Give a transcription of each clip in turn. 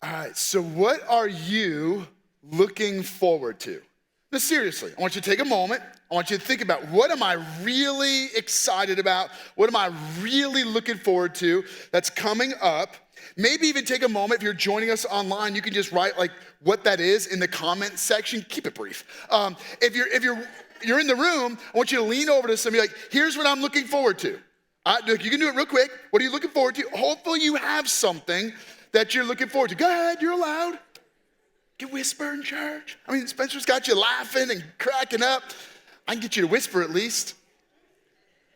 All right, so what are you looking forward to? Now, seriously, I want you to take a moment. I want you to think about, what am I really excited about? What am I really looking forward to that's coming up? Maybe even take a moment. If you're joining us online, you can just write like what that is in the comment section. Keep it brief. If you're in the room, I want you to lean over to somebody like, here's what I'm looking forward to. You can do it real quick. What are you looking forward to? Hopefully you have something that you're looking forward to. Go ahead, you're allowed. You can whisper in church. I mean, Spencer's got you laughing and cracking up. I can get you to whisper at least.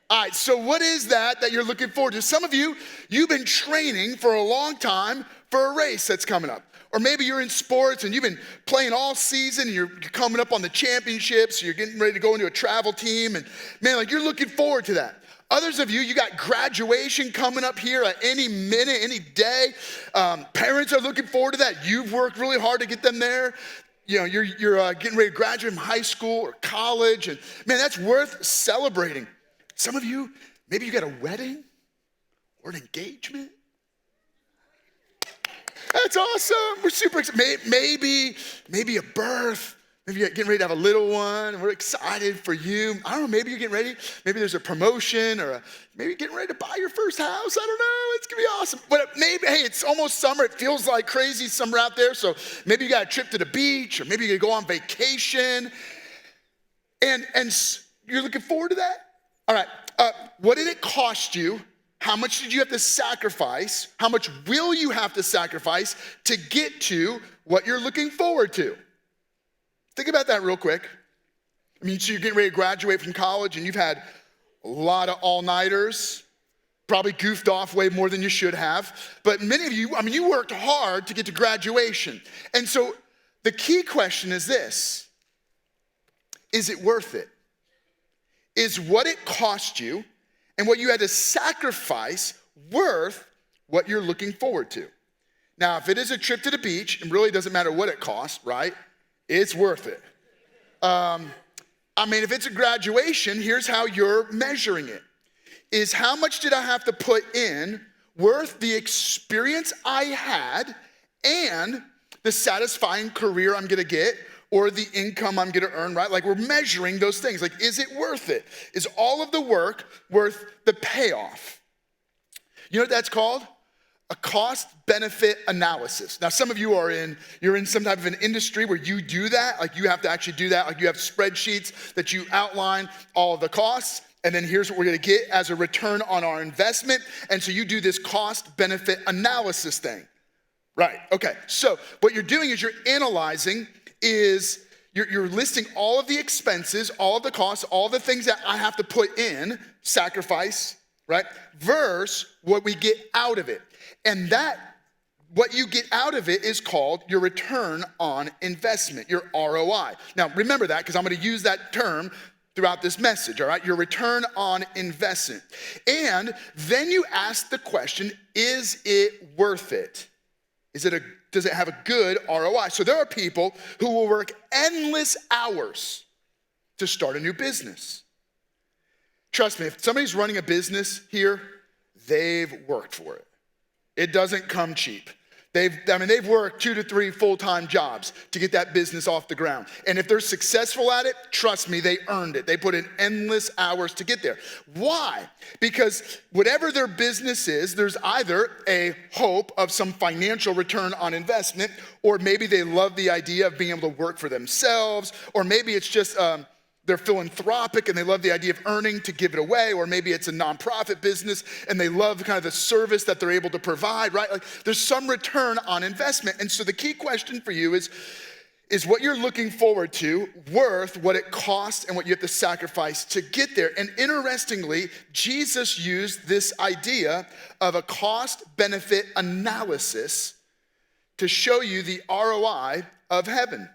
All right, so what is that you're looking forward to? Some of you, you've been training for a long time for a race that's coming up. Or maybe you're in sports and you've been playing all season and you're coming up on the championships, you're getting ready to go into a travel team, and man, like you're looking forward to that. Others of you got graduation coming up here at any minute, any day. Parents are looking forward to that. You've worked really hard to get them there. You know, you're getting ready to graduate from high school or college, and man, that's worth celebrating. Some of you, maybe you got a wedding or an engagement. That's awesome. We're super excited. Maybe a birth. Maybe you're getting ready to have a little one. We're excited for you. I don't know, maybe you're getting ready. Maybe there's a promotion or maybe you're getting ready to buy your first house. I don't know. It's going to be awesome. But maybe, hey, it's almost summer. It feels like crazy summer out there. So maybe you got a trip to the beach or maybe you're going to go on vacation. And you're looking forward to that? All right. What did it cost you? How much did you have to sacrifice? How much will you have to sacrifice to get to what you're looking forward to? Think about that real quick. I mean, so you're getting ready to graduate from college and you've had a lot of all-nighters, probably goofed off way more than you should have. But many of you, I mean, you worked hard to get to graduation. And so the key question is this: is it worth it? Is what it cost you and what you had to sacrifice worth what you're looking forward to? Now, if it is a trip to the beach, it really doesn't matter what it costs, right? It's worth it. I mean, if it's a graduation, here's how you're measuring it. Is how much did I have to put in worth the experience I had and the satisfying career I'm gonna get or the income I'm gonna earn, right? Like we're measuring those things. Like, is it worth it? Is all of the work worth the payoff? You know what that's called? A cost-benefit analysis. Now, some of you you're in some type of an industry where you do that. Like you have to actually do that. Like you have spreadsheets that you outline all of the costs, and then here's what we're gonna get as a return on our investment. And so you do this cost-benefit analysis thing. Right, okay. So what you're doing is you're analyzing, you're listing all of the expenses, all of the costs, all the things that I have to put in, sacrifice, right? Versus what we get out of it. And what you get out of it is called your return on investment, your ROI. Now, remember that because I'm going to use that term throughout this message, all right? Your return on investment. And then you ask the question, is it worth it? Does it have a good ROI? So there are people who will work endless hours to start a new business. Trust me, if somebody's running a business here, they've worked for it. It doesn't come cheap. They've worked 2 to 3 full-time jobs to get that business off the ground. And if they're successful at it, trust me, they earned it. They put in endless hours to get there. Why? Because whatever their business is, there's either a hope of some financial return on investment, or maybe they love the idea of being able to work for themselves, or maybe it's just they're philanthropic and they love the idea of earning to give it away, or maybe it's a nonprofit business and they love kind of the service that they're able to provide, right? Like there's some return on investment. And so the key question for you is what you're looking forward to worth what it costs and what you have to sacrifice to get there? And interestingly, Jesus used this idea of a cost-benefit analysis to show you the ROI of heaven,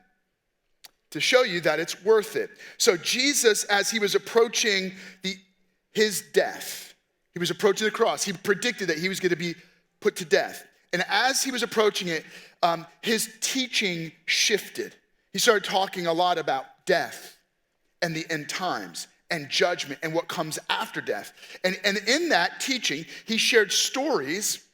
to show you that it's worth it. So Jesus, as he was approaching his death, he was approaching the cross, he predicted that he was going to be put to death. And as he was approaching it, his teaching shifted. He started talking a lot about death and the end times and judgment and what comes after death. And in that teaching, he shared stories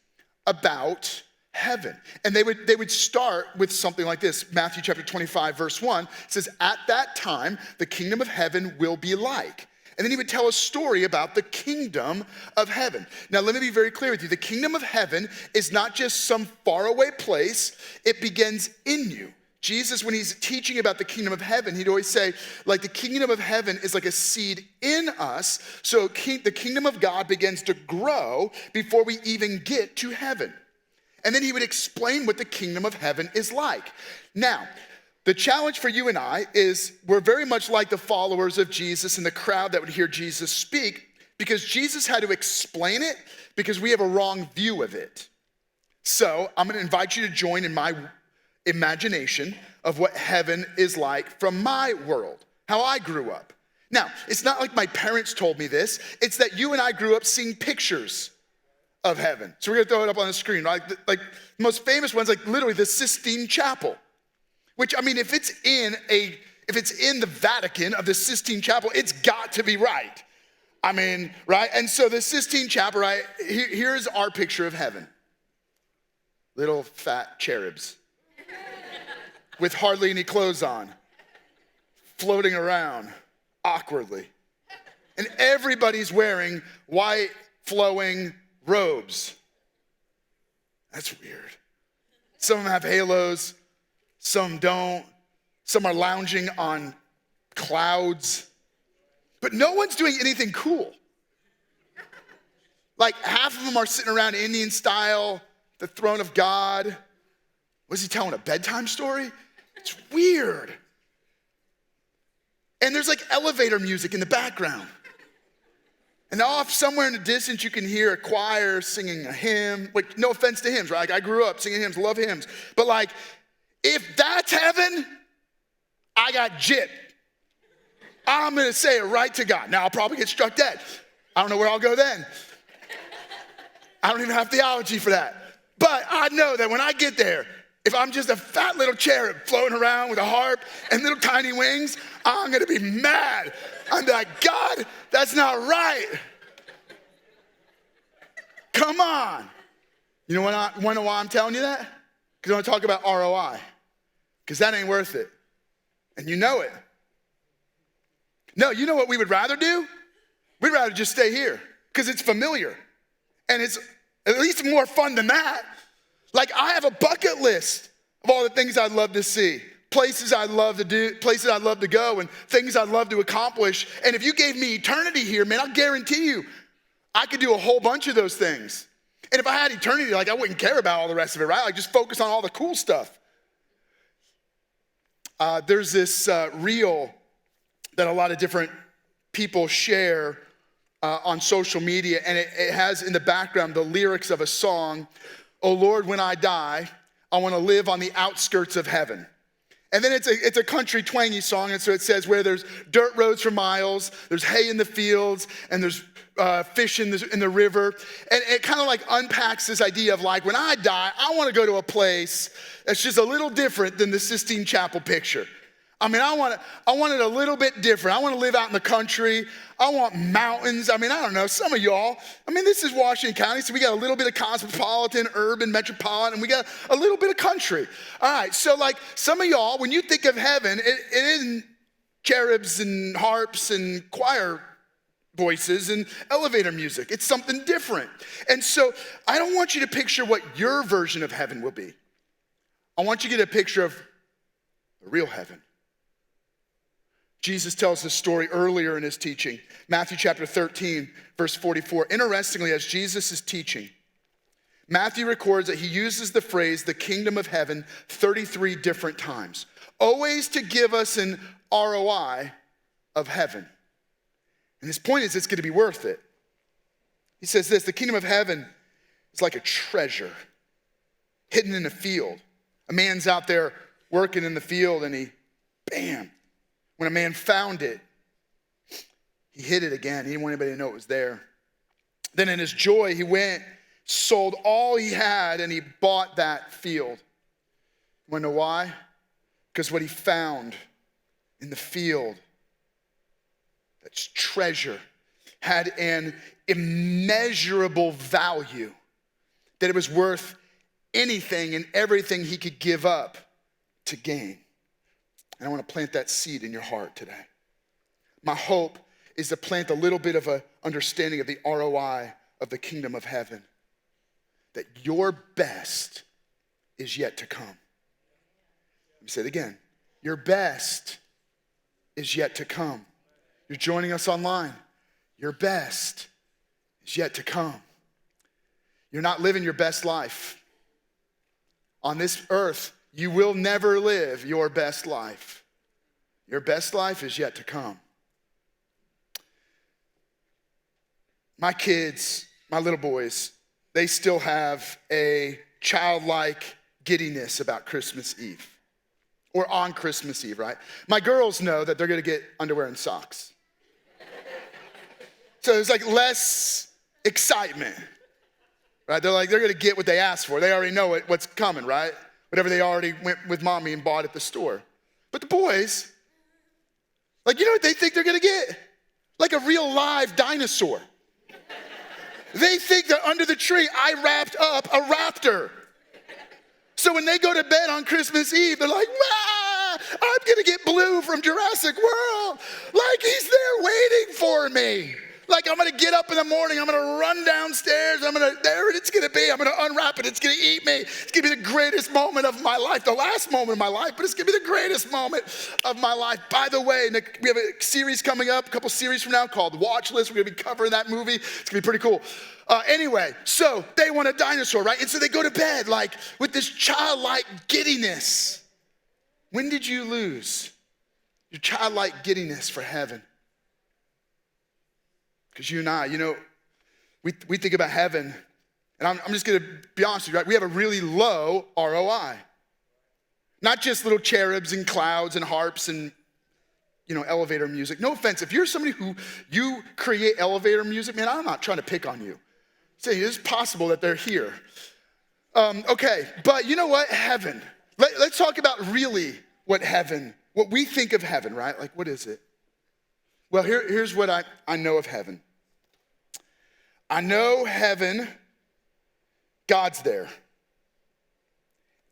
about heaven. And they would start with something like this. Matthew chapter 25, verse 1 says, at that time, the kingdom of heaven will be like. And then he would tell a story about the kingdom of heaven. Now, let me be very clear with you. The kingdom of heaven is not just some faraway place. It begins in you. Jesus, when he's teaching about the kingdom of heaven, he'd always say, like, the kingdom of heaven is like a seed in us. So the kingdom of God begins to grow before we even get to heaven. And then he would explain what the kingdom of heaven is like. Now, the challenge for you and I is we're very much like the followers of Jesus and the crowd that would hear Jesus speak, because Jesus had to explain it because we have a wrong view of it. So I'm going to invite you to join in my imagination of what heaven is like from my world, how I grew up. Now, it's not like my parents told me this. It's that you and I grew up seeing pictures of heaven. So we're going to throw it up on the screen. Like the most famous ones, like literally the Sistine Chapel. Which, I mean, if it's in the Vatican of the Sistine Chapel, it's got to be right. I mean, right? And so the Sistine Chapel, right? Here's our picture of heaven. Little fat cherubs with hardly any clothes on, floating around awkwardly. And everybody's wearing white flowing robes. That's weird. Some of them have halos. Some don't. Some are lounging on clouds. But no one's doing anything cool. Like half of them are sitting around Indian style, the throne of God. Was he telling a bedtime story? It's weird. And there's like elevator music in the background. And off somewhere in the distance, you can hear a choir singing a hymn. Like, no offense to hymns, right? Like, I grew up singing hymns, love hymns. But like, if that's heaven, I got gypped. I'm gonna say it right to God. Now, I'll probably get struck dead. I don't know where I'll go then. I don't even have theology for that. But I know that when I get there, if I'm just a fat little cherub floating around with a harp and little tiny wings, I'm gonna be mad. I'm like, God, that's not right. Come on. You know why I'm telling you that? Because I want to talk about ROI. Because that ain't worth it. And you know it. No, you know what we would rather do? We'd rather just stay here because it's familiar. And it's at least more fun than that. Like, I have a bucket list of all the things I'd love to see, places I'd love to do, places I'd love to go, and things I'd love to accomplish. And if you gave me eternity here, man, I'll guarantee you I could do a whole bunch of those things. And if I had eternity, like, I wouldn't care about all the rest of it, right? Like, just focus on all the cool stuff. There's this reel that a lot of different people share on social media, and it has in the background the lyrics of a song, "Oh Lord, when I die, I want to live on the outskirts of heaven." And then it's a country twangy song, and so it says where there's dirt roads for miles, there's hay in the fields, and there's fish in the river. And it kind of like unpacks this idea of like, when I die, I want to go to a place that's just a little different than the Sistine Chapel picture. I mean, I want it a little bit different. I want to live out in the country. I want mountains. I mean, I don't know, some of y'all, I mean, this is Washington County, so we got a little bit of cosmopolitan, urban, metropolitan, and we got a little bit of country. All right, so like some of y'all, when you think of heaven, it isn't cherubs and harps and choir voices and elevator music. It's something different. And so I don't want you to picture what your version of heaven will be. I want you to get a picture of the real heaven. Jesus tells this story earlier in his teaching, Matthew chapter 13, verse 44. Interestingly, as Jesus is teaching, Matthew records that he uses the phrase, the kingdom of heaven, 33 different times, always to give us an ROI of heaven. And his point is, it's going to be worth it. He says this, the kingdom of heaven is like a treasure hidden in a field. A man's out there working in the field and bam, when a man found it, he hid it again. He didn't want anybody to know it was there. Then in his joy, he went, sold all he had, and he bought that field. You want to know why? Because what he found in the field, that's treasure, had an immeasurable value, that it was worth anything and everything he could give up to gain. And I want to plant that seed in your heart today. My hope is to plant a little bit of an understanding of the ROI of the kingdom of heaven. That your best is yet to come. Let me say it again. Your best is yet to come. You're joining us online. Your best is yet to come. You're not living your best life. On this earth, you will never live your best life. Your best life is yet to come. My kids, my little boys, they still have a childlike giddiness about Christmas Eve. Or on Christmas Eve, right? My girls know that they're gonna get underwear and socks. So there's like less excitement, right? They're gonna get what they asked for. They already know what's coming, right? Whatever they already went with mommy and bought at the store. But the boys, like, you know what they think they're gonna get? Like a real live dinosaur. They think that under the tree, I wrapped up a raptor. So when they go to bed on Christmas Eve, they're like, "Wah, I'm gonna get Blue from Jurassic World. Like he's there waiting for me. Like I'm gonna get up in the morning, I'm gonna run downstairs, there it's gonna be, I'm gonna unwrap it, it's gonna eat me. It's gonna be the greatest moment of my life, the last moment of my life, but it's gonna be the greatest moment of my life." By the way, we have a series coming up, a couple series from now called Watch List. We're gonna be covering that movie. It's gonna be pretty cool. Anyway, so they want a dinosaur, right? And so they go to bed like with this childlike giddiness. When did you lose your childlike giddiness for heaven? Because you and I, we think about heaven, and I'm just gonna be honest with you, right? We have a really low ROI. Not just little cherubs and clouds and harps and elevator music. No offense, if you're somebody who you create elevator music, man, I'm not trying to pick on you. Say it's possible that they're here. Okay, but you know what? Heaven. Let's talk about really what we think of heaven, right? Like, what is it? Well, here's what I know of heaven. I know heaven, God's there.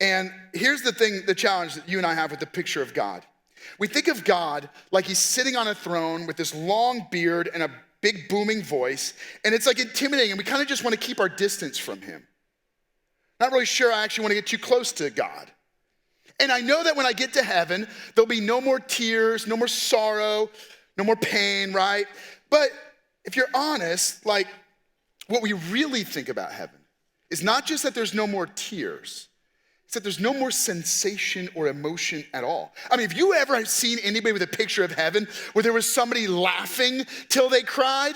And here's the challenge that you and I have with the picture of God. We think of God like he's sitting on a throne with this long beard and a big booming voice, and it's like intimidating, and we kind of just want to keep our distance from him. Not really sure I actually want to get too close to God. And I know that when I get to heaven, there'll be no more tears, no more sorrow, no more pain, right? But if you're honest, like what we really think about heaven is not just that there's no more tears, it's that there's no more sensation or emotion at all. I mean, have you ever seen anybody with a picture of heaven where there was somebody laughing till they cried?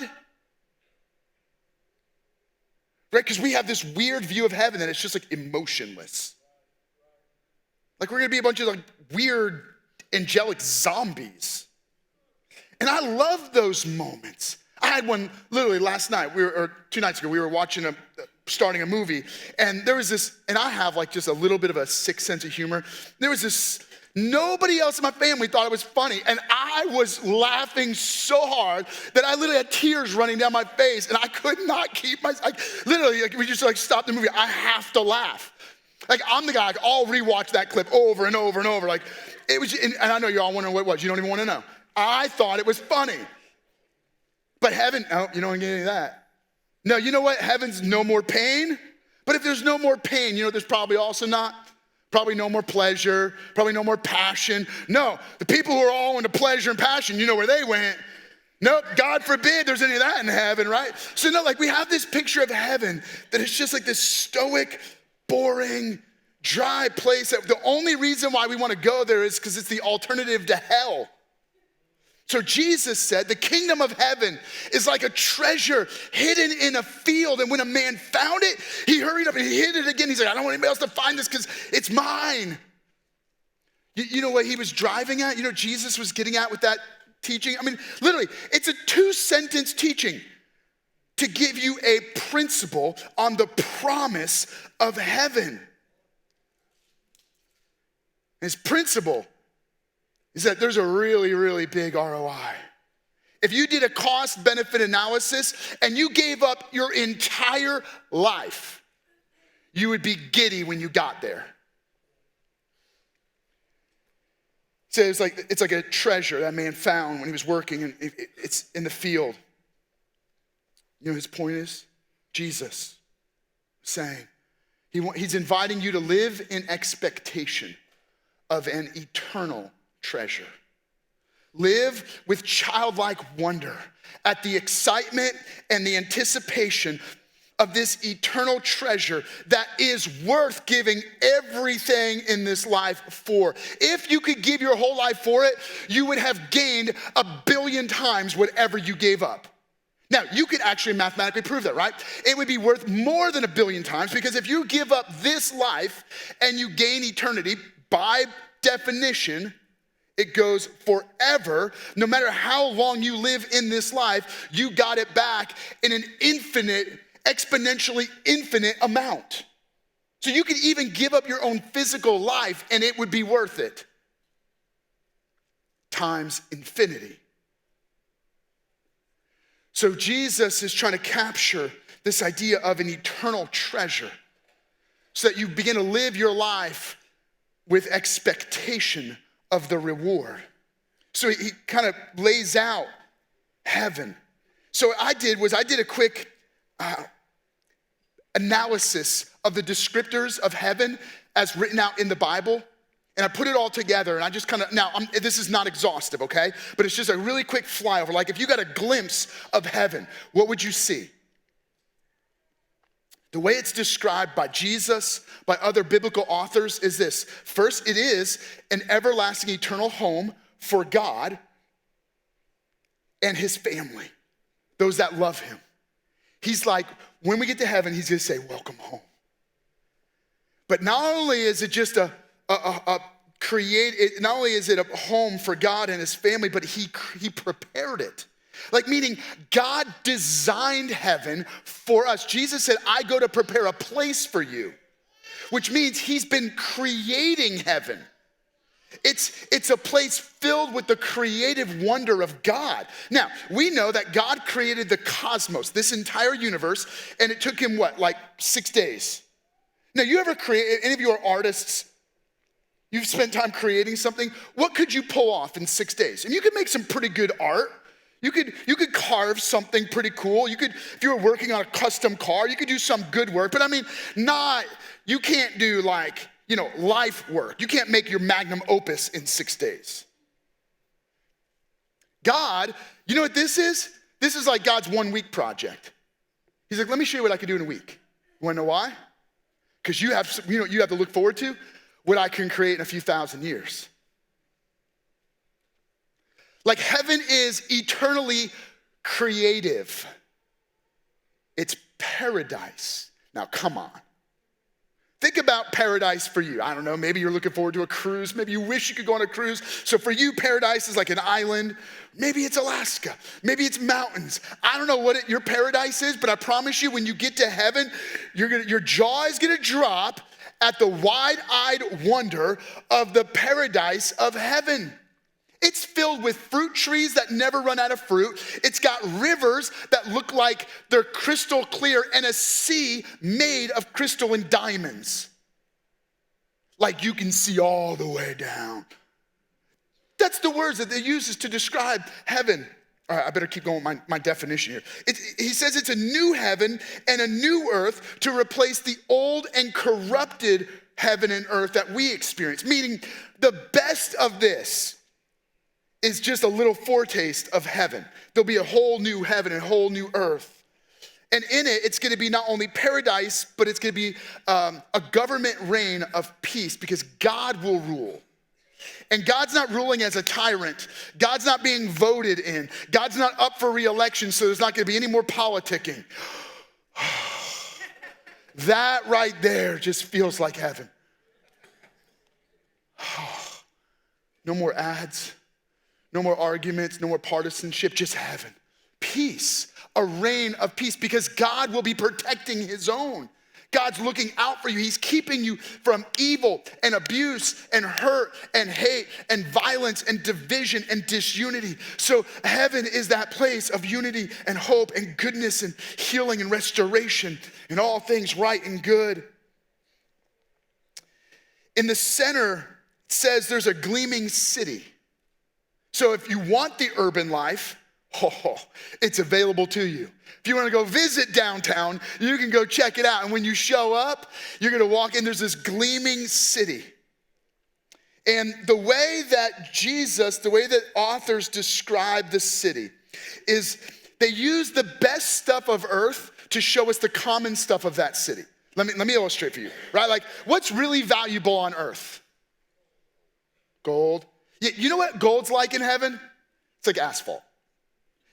Right, because we have this weird view of heaven that it's just like emotionless. Like we're gonna be a bunch of like weird angelic zombies. And I love those moments. I had one literally last night, or 2 nights ago, we were starting a movie, and there was this, and I have like just a little bit of a sick sense of humor. There was this, nobody else in my family thought it was funny, and I was laughing so hard that I literally had tears running down my face, and I could not keep literally, like, we just like stopped the movie. I have to laugh. Like I'm the guy, like, I'll rewatch that clip over and over and over. Like it was, and I know you're all wondering what it was. You don't even want to know. I thought it was funny. But heaven, oh, you don't get any of that. No, you know what? Heaven's no more pain. But if there's no more pain, there's probably also probably no more pleasure, probably no more passion. No, the people who are all into pleasure and passion, you know where they went. Nope, God forbid there's any of that in heaven, right? So no, like we have this picture of heaven that it's just like this stoic, boring, dry place. That the only reason why we want to go there is because it's the alternative to hell. So Jesus said the kingdom of heaven is like a treasure hidden in a field. And when a man found it, he hurried up and he hid it again. He's like, I don't want anybody else to find this because it's mine. You know what he was driving at? Jesus was getting at with that teaching? I mean, literally, it's a 2-sentence teaching to give you a principle on the promise of heaven. His principle is that there's a really, really big ROI. If you did a cost-benefit analysis and you gave up your entire life, you would be giddy when you got there. So it's like a treasure that man found when he was working, and it's in the field. You know his point is? Jesus saying, he's inviting you to live in expectation of an eternal treasure. Live with childlike wonder at the excitement and the anticipation of this eternal treasure that is worth giving everything in this life for. If you could give your whole life for it, you would have gained 1 billion times whatever you gave up. Now, you could actually mathematically prove that, right? It would be worth more than 1 billion times, because if you give up this life and you gain eternity, by definition, it goes forever. No matter how long you live in this life, you got it back in an infinite, exponentially infinite amount. So you could even give up your own physical life and it would be worth it. Times infinity. So Jesus is trying to capture this idea of an eternal treasure so that you begin to live your life with expectation of the reward. So he kind of lays out heaven. So what I did a quick analysis of the descriptors of heaven as written out in the Bible. And I put it all together, and I just kind of, this is not exhaustive, okay? But it's just a really quick flyover. Like, if you got a glimpse of heaven, what would you see? The way it's described by Jesus, by other biblical authors, is this. First, it is an everlasting eternal home for God and his family, those that love him. He's like, when we get to heaven, he's gonna say, welcome home. But not only is it just not only is it a home for God and his family, but he prepared it. Like, meaning God designed heaven for us. Jesus said, I go to prepare a place for you, which means he's been creating heaven. It's a place filled with the creative wonder of God. Now, we know that God created the cosmos, this entire universe, and it took him like 6 days. Now, you ever any of you are artists? You've spent time creating something. What could you pull off in 6 days? And you could make some pretty good art. You could carve something pretty cool. You could, if you were working on a custom car, you could do some good work. But I mean, you can't do life work. You can't make your magnum opus in 6 days. God, you know what this is? This is like God's 1 week project. He's like, let me show you what I can do in a week. You wanna know why? Because you have to look forward to what I can create in a few thousand years. Like, heaven is eternally creative. It's paradise. Now, come on. Think about paradise for you. I don't know, maybe you're looking forward to a cruise. Maybe you wish you could go on a cruise. So for you, paradise is like an island. Maybe it's Alaska. Maybe it's mountains. I don't know what your paradise is, but I promise you, when you get to heaven, your jaw is gonna drop at the wide-eyed wonder of the paradise of heaven. It's filled with fruit trees that never run out of fruit. It's got rivers that look like they're crystal clear, and a sea made of crystal and diamonds. Like, you can see all the way down. That's the words that they uses to describe heaven. All right, I better keep going with my definition here. He says it's a new heaven and a new earth to replace the old and corrupted heaven and earth that we experience. Meaning, the best of this is just a little foretaste of heaven. There'll be a whole new heaven and a whole new earth. And in it, it's gonna be not only paradise, but it's gonna be a government reign of peace, because God will rule. And God's not ruling as a tyrant. God's not being voted in. God's not up for re-election, so there's not gonna be any more politicking. That right there just feels like heaven. No more ads. No more arguments, no more partisanship, just heaven. Peace, a reign of peace, because God will be protecting his own. God's looking out for you. He's keeping you from evil and abuse and hurt and hate and violence and division and disunity. So heaven is that place of unity and hope and goodness and healing and restoration and all things right and good. In the center, it says there's a gleaming city. So if you want the urban life, it's available to you. If you want to go visit downtown, you can go check it out. And when you show up, you're going to walk in, there's this gleaming city. And the way that authors describe the city is they use the best stuff of earth to show us the common stuff of that city. Let me illustrate for you, right? Like, what's really valuable on earth? Gold. You know what gold's like in heaven? It's like asphalt.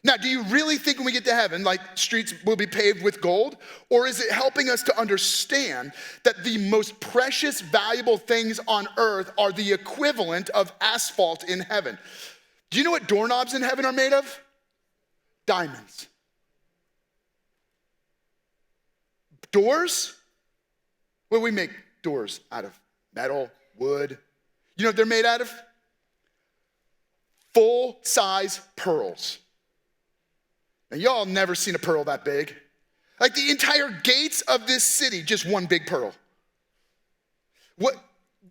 Now, do you really think when we get to heaven, like streets will be paved with gold? Or is it helping us to understand that the most precious, valuable things on earth are the equivalent of asphalt in heaven? Do you know what doorknobs in heaven are made of? Diamonds. Doors? What do we make doors out of? Metal, wood. You know what they're made out of? Full-size pearls. Now, y'all never seen a pearl that big. Like the entire gates of this city, just one big pearl. What,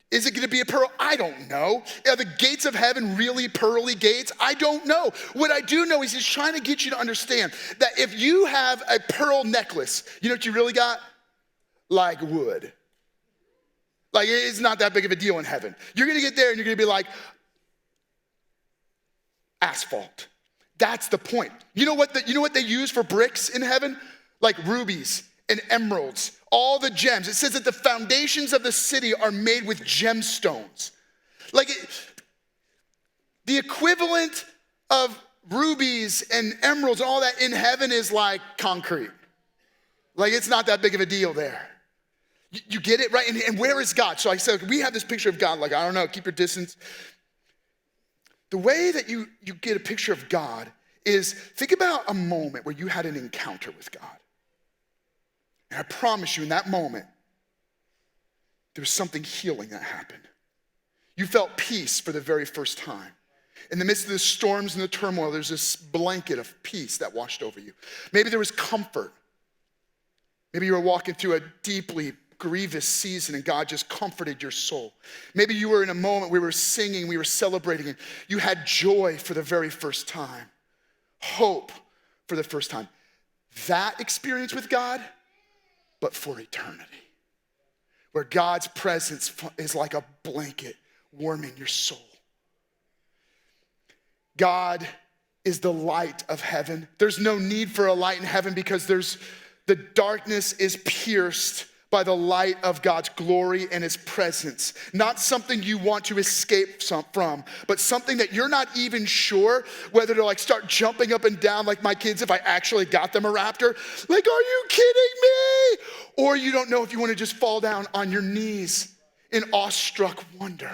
is it gonna be a pearl? I don't know. Are the gates of heaven really pearly gates? I don't know. What I do know is he's trying to get you to understand that if you have a pearl necklace, you know what you really got? Like wood. Like it's not that big of a deal in heaven. You're gonna get there and you're gonna be like, asphalt. That's the point. You know what they use for bricks in heaven? Like rubies and emeralds, all the gems. It says that the foundations of the city are made with gemstones. The equivalent of rubies and emeralds and all that in heaven is like concrete. Like it's not that big of a deal there. You get it, right? And where is God? So I said, we have this picture of God, like, I don't know, keep your distance. The way that you get a picture of God is think about a moment where you had an encounter with God. And I promise you in that moment, there was something healing that happened. You felt peace for the very first time. In the midst of the storms and the turmoil, there's this blanket of peace that washed over you. Maybe there was comfort. Maybe you were walking through a deeply grievous season and God just comforted your soul. Maybe you were in a moment we were singing, we were celebrating, and you had joy for the very first time, hope for the first time. That experience with God, but for eternity, where God's presence is like a blanket warming your soul. God is the light of heaven. There's no need for a light in heaven because the darkness is pierced by the light of God's glory and his presence. Not something you want to escape from, but something that you're not even sure whether to like start jumping up and down like my kids if I actually got them a raptor. Like, are you kidding me? Or you don't know if you want to just fall down on your knees in awestruck wonder.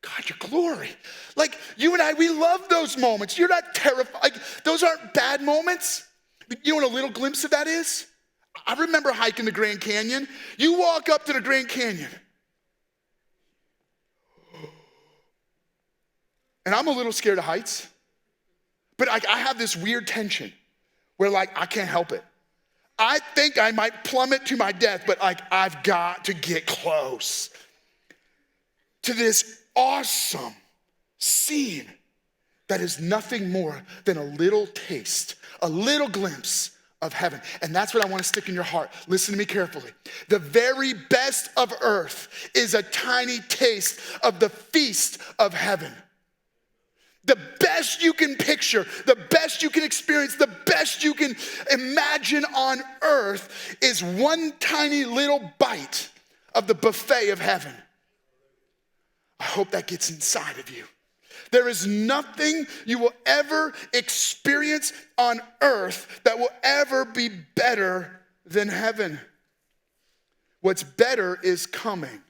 God, your glory. Like you and I, we love those moments. You're not terrified. Like, those aren't bad moments. You know what a little glimpse of that is? I remember hiking the Grand Canyon. You walk up to the Grand Canyon. And I'm a little scared of heights. But I have this weird tension where like I can't help it. I think I might plummet to my death, but like I've got to get close to this awesome scene that is nothing more than a little taste, a little glimpse of heaven. And that's what I want to stick in your heart. Listen to me carefully. The very best of earth is a tiny taste of the feast of heaven. The best you can picture, the best you can experience, the best you can imagine on earth is one tiny little bite of the buffet of heaven. I hope that gets inside of you. There is nothing you will ever experience on earth that will ever be better than heaven. What's better is coming.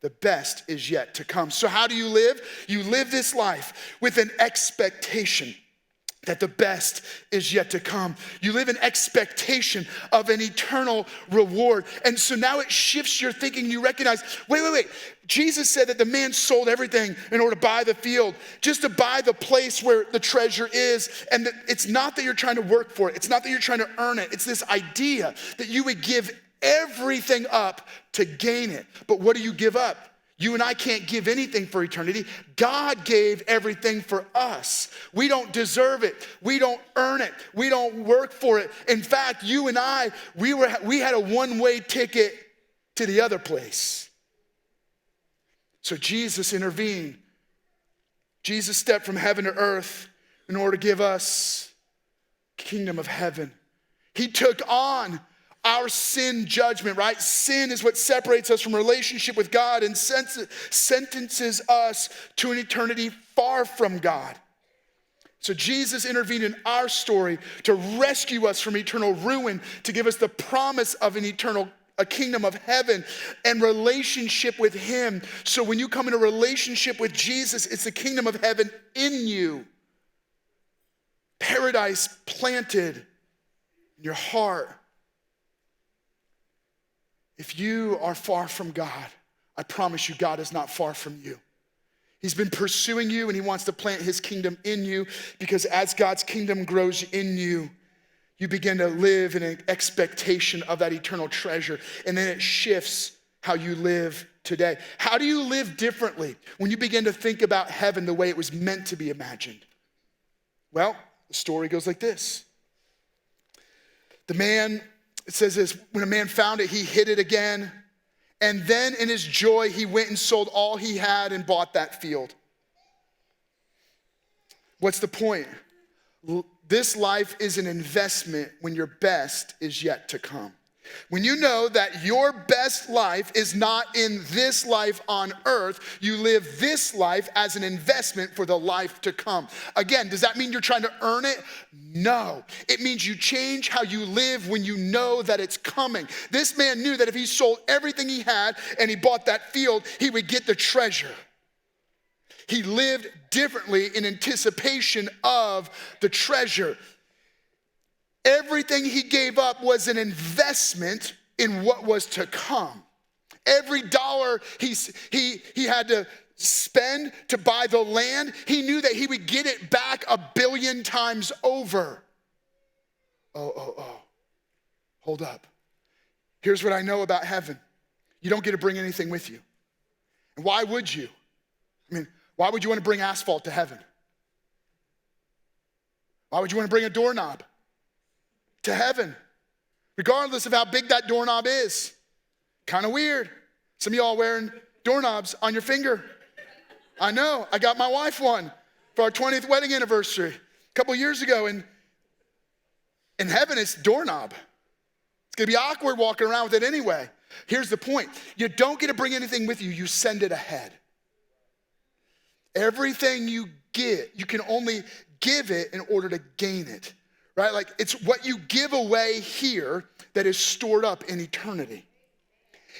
The best is yet to come. So how do you live? You live this life with an expectation that the best is yet to come. You live in expectation of an eternal reward. And so now it shifts your thinking. You recognize, wait. Jesus said that the man sold everything in order to buy the field, just to buy the place where the treasure is. And that it's not that you're trying to work for it. It's not that you're trying to earn it. It's this idea that you would give everything up to gain it. But what do you give up? You and I can't give anything for eternity. God gave everything for us. We don't deserve it. We don't earn it. We don't work for it. In fact, you and I, we had a one-way ticket to the other place. So Jesus intervened. Jesus stepped from heaven to earth in order to give us kingdom of heaven. He took on our sin judgment, right? Sin is what separates us from relationship with God and sentences us to an eternity far from God. So Jesus intervened in our story to rescue us from eternal ruin, to give us the promise of a kingdom of heaven and relationship with him. So when you come in a relationship with Jesus, it's the kingdom of heaven in you. Paradise planted in your heart. If you are far from God, I promise you, God is not far from you. He's been pursuing you and he wants to plant his kingdom in you, because as God's kingdom grows in you, you begin to live in an expectation of that eternal treasure. And then it shifts how you live today. How do you live differently when you begin to think about heaven the way it was meant to be imagined? Well, the story goes like this. It says this, when a man found it, he hid it again. And then in his joy, he went and sold all he had and bought that field. What's the point? This life is an investment when your best is yet to come. When you know that your best life is not in this life on earth, you live this life as an investment for the life to come. Again, does that mean you're trying to earn it? No. It means you change how you live when you know that it's coming. This man knew that if he sold everything he had and he bought that field, he would get the treasure. He lived differently in anticipation of the treasure. Everything he gave up was an investment in what was to come. Every dollar he had to spend to buy the land, he knew that he would get it back 1 billion times over. Hold up. Here's what I know about heaven. You don't get to bring anything with you. And why would you? Why would you want to bring asphalt to heaven? Why would you want to bring a doorknob to heaven, regardless of how big that doorknob is? Kind of weird. Some of y'all wearing doorknobs on your finger. I know, I got my wife one for our 20th wedding anniversary a couple years ago, and in heaven it's doorknob. It's gonna be awkward walking around with it anyway. Here's the point. You don't get to bring anything with you, you send it ahead. Everything you get, you can only give it in order to gain it. Right? Like it's what you give away here that is stored up in eternity.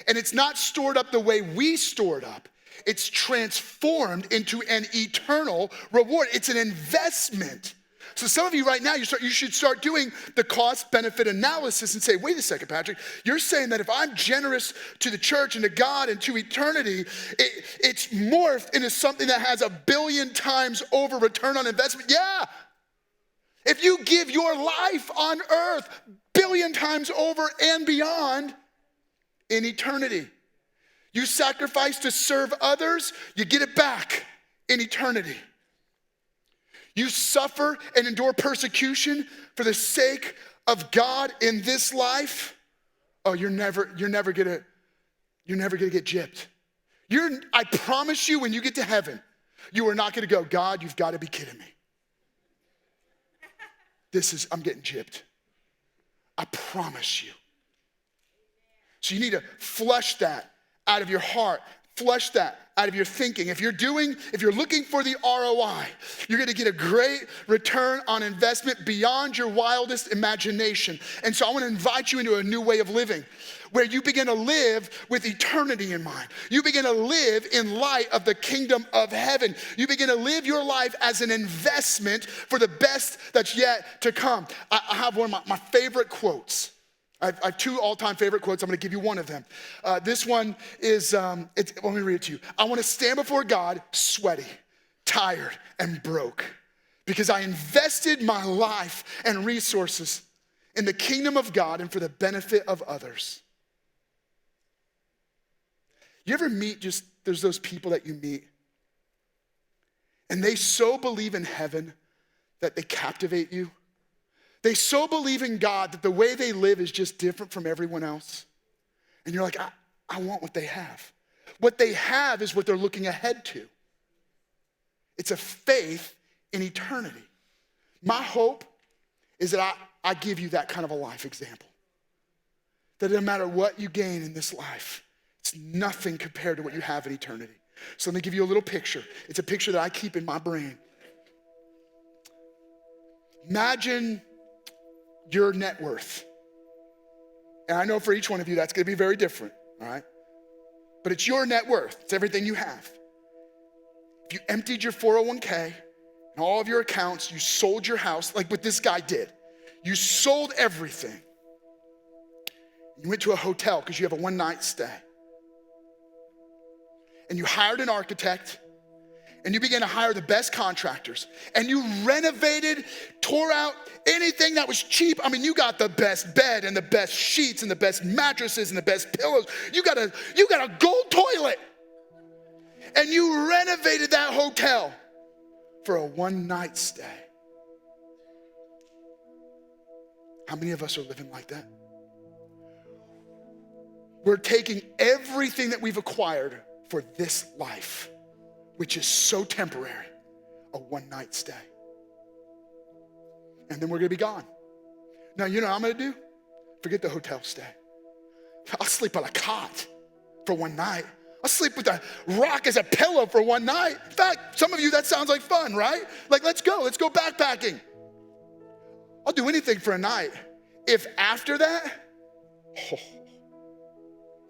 And it's not stored up the way we store it up. It's transformed into an eternal reward. It's an investment. So some of you right now, you should start doing the cost-benefit analysis and say, wait a second, Patrick, you're saying that if I'm generous to the church and to God and to eternity, it's morphed into something that has 1 billion times over return on investment? Yeah. If you give your life on earth 1 billion times over and beyond in eternity, you sacrifice to serve others, you get it back in eternity. You suffer and endure persecution for the sake of God in this life. Oh, you're never gonna get gypped. I promise you, when you get to heaven, you are not gonna go, God, you've got to be kidding me. I'm getting gypped. I promise you. So you need to flush that out of your heart. Flush that out of your thinking. If you're looking for the ROI, you're gonna get a great return on investment beyond your wildest imagination. And so I wanna invite you into a new way of living, where you begin to live with eternity in mind. You begin to live in light of the kingdom of heaven. You begin to live your life as an investment for the best that's yet to come. I have one of my favorite quotes. I have 2 all-time favorite quotes. I'm gonna give you one of them. This one is, let me read it to you. I wanna stand before God sweaty, tired, and broke, because I invested my life and resources in the kingdom of God and for the benefit of others. You ever meet there's those people that you meet, and they so believe in heaven that they captivate you? They so believe in God that the way they live is just different from everyone else. And you're like, I want what they have. What they have is what they're looking ahead to. It's a faith in eternity. My hope is that I give you that kind of a life example. That no matter what you gain in this life, it's nothing compared to what you have in eternity. So let me give you a little picture. It's a picture that I keep in my brain. Imagine your net worth. And I know for each one of you that's gonna be very different, all right? But it's your net worth, it's everything you have. If you emptied your 401k and all of your accounts, you sold your house, like what this guy did. You sold everything. You went to a hotel because you have a one-night stay. And you hired an architect, and you began to hire the best contractors, and you renovated, tore out anything that was cheap. I mean, you got the best bed and the best sheets and the best mattresses and the best pillows. You got a gold toilet. And you renovated that hotel for a one-night stay. How many of us are living like that? We're taking everything that we've acquired for this life, which is so temporary, a one-night stay. And then we're gonna be gone. Now, you know what I'm gonna do? Forget the hotel stay. I'll sleep on a cot for one night. I'll sleep with a rock as a pillow for one night. In fact, some of you, that sounds like fun, right? Like, let's go backpacking. I'll do anything for a night. If after that,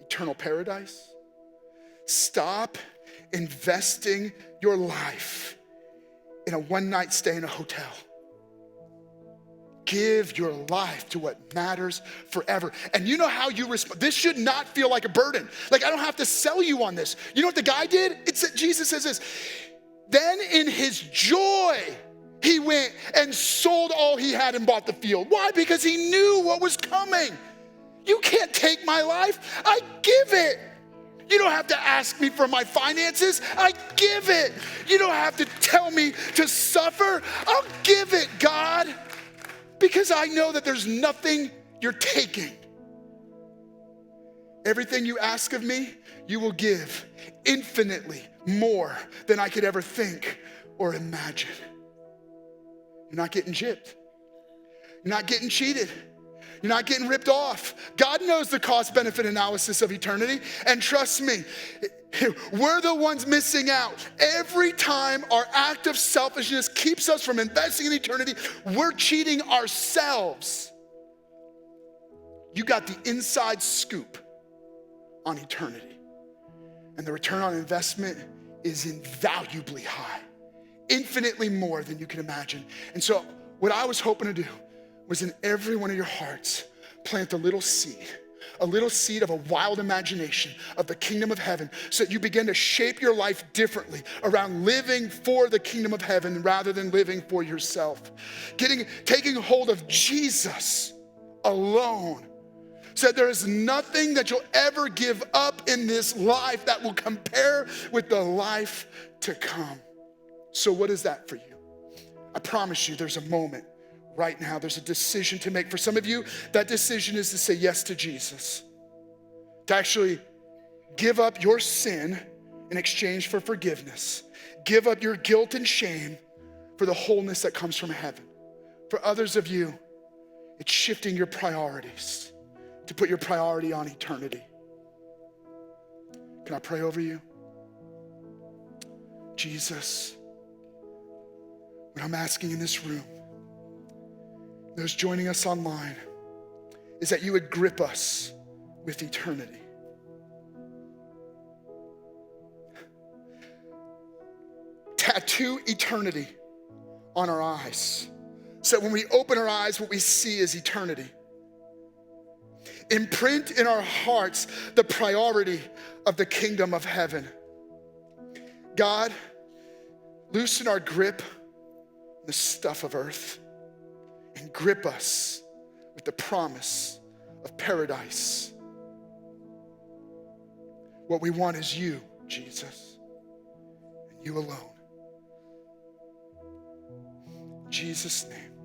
eternal paradise, stop investing your life in a one-night stay in a hotel. Give your life to what matters forever. And you know how you respond. This should not feel like a burden. Like, I don't have to sell you on this. You know what the guy did? Jesus says this. Then in his joy, he went and sold all he had and bought the field. Why? Because he knew what was coming. You can't take my life. I give it. You don't have to ask me for my finances. I give it. You don't have to tell me to suffer. I'll give it, God. Because I know that there's nothing you're taking. Everything you ask of me, you will give infinitely more than I could ever think or imagine. You're not getting gypped. You're not getting cheated. You're not getting ripped off. God knows the cost-benefit analysis of eternity. And trust me, we're the ones missing out. Every time our act of selfishness keeps us from investing in eternity, we're cheating ourselves. You got the inside scoop on eternity. And the return on investment is invaluably high, infinitely more than you can imagine. And so what I was hoping to do was in every one of your hearts, plant a little seed of a wild imagination of the kingdom of heaven, so that you begin to shape your life differently around living for the kingdom of heaven rather than living for yourself. Taking hold of Jesus alone, so that there is nothing that you'll ever give up in this life that will compare with the life to come. So what is that for you? I promise you there's a moment right now. There's a decision to make. For some of you, that decision is to say yes to Jesus. To actually give up your sin in exchange for forgiveness. Give up your guilt and shame for the wholeness that comes from heaven. For others of you, it's shifting your priorities to put your priority on eternity. Can I pray over you? Jesus, what I'm asking in this room, those joining us online, is that you would grip us with eternity. Tattoo eternity on our eyes, so that when we open our eyes, what we see is eternity. Imprint in our hearts the priority of the kingdom of heaven. God, loosen our grip on the stuff of earth, and grip us with the promise of paradise. What we want is you, Jesus, and you alone. In Jesus' name.